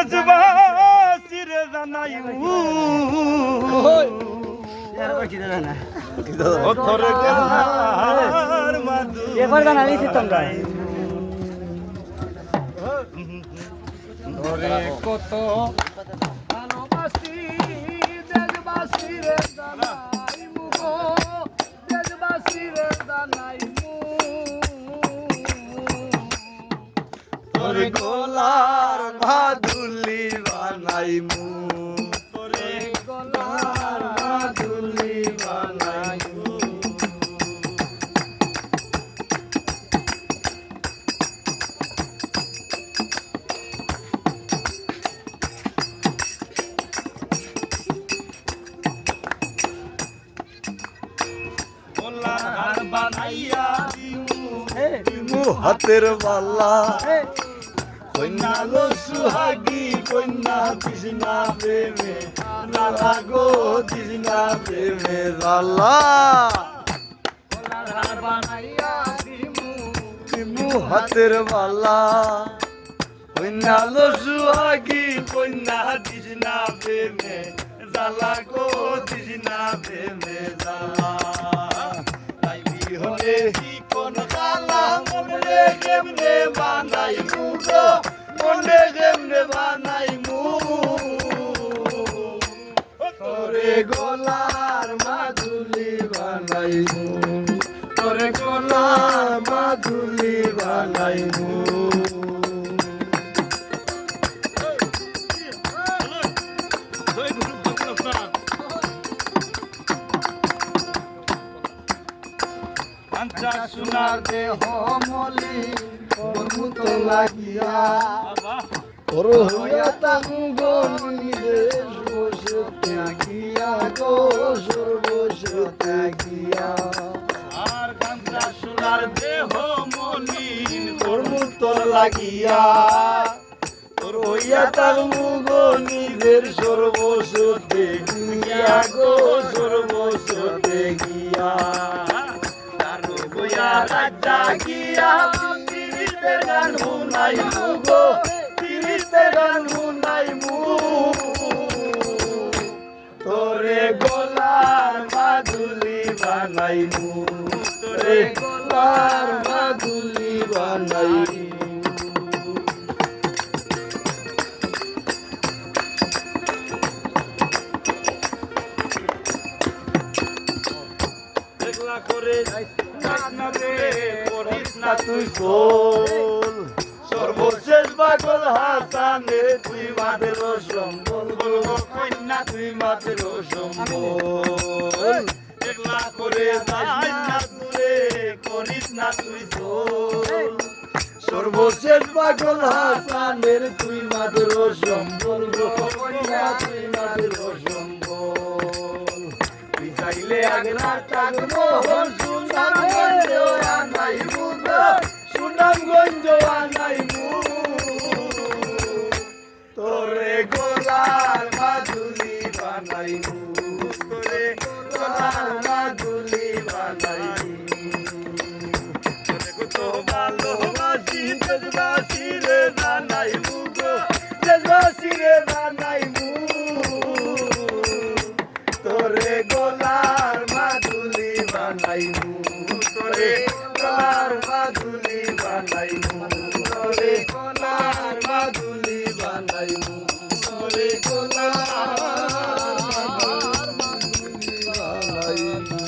দেশবাসীরে জানাই তোরে গলার মাধু এবার গান আলিছি তোমরা তোরে কত ভালোবাসি দেশবাসীরে জানাই মুগো দেশবাসীরে জানাই তোরে গলার মাধুলি বানাইমু তোরে গলার মাধুলি বানাইমু গলার বানাইয়া দিমু হাতের বালা কন্যা গো সুহাগী কন্যা কৃষ্ণা প্রেমে রাধা গো কৃষ্ণা প্রেমে রালা দিমু হাতের বালা কন্যা গো সুহাগী কন্যা কৃষ্ণা প্রেমে রালা গো কৃষ্ণা প্রেমে রালা তাইবি হলে কোন কালা মনে কেমনে বানাই মুগো মনে কেমনে বানাই মু তোরে গলার মাধুলি বানাই মু তোরে গলার মাধুলি বানাই মু সোনার দেহ মলি মত লাগিয়া তোর হইয়া তাকু গনিরে সরবসতে গিয়া গো সরবসতে গিয়া আর গান্ধা সোনার দেহ মলি তোর মত লাগিয়া তোর হইয়া তাকু গনিরে সরবসতে গিয়া গো সরবসতে গিয়া রাজা গিয়া তিরিতে গান শুনাই মুগো তিরিতে গান শুনাই মু তোরে গলার মাধুলি বানাই মু তোরে গলার মাধুলি বানাই দেখলা করে তুই গোল সর্বশেষ পাগল হাসানে তুই মাদের সম্বল বলবো কন্যা তুই মাদের সম্বল একলা করে না তুরে করিস না তুই গোল সর্বশেষ পাগল হাসানের তুই মাদের সম্বল কন্যা তুই মাদের সম্বল তুই চাইলে আগে না থাকবো সুনামগঞ্জ আনাই মুগো সুনামগঞ্জ আনাই মু তোরে গলার মাধুলি বানাই মু তোরে গলার মাধুলি বানাই তোরে কত ভালোবাসি দেশবাসী রে জানাই মুগো দেশবাসী রে জানাই মু তোরে গলার মাধুলি বানাই মু তোরে গলার মাধুলি বানাই মু তোরে গলার মাধুলি বানাই মু তোরে গলার মাধুলি বানাই মু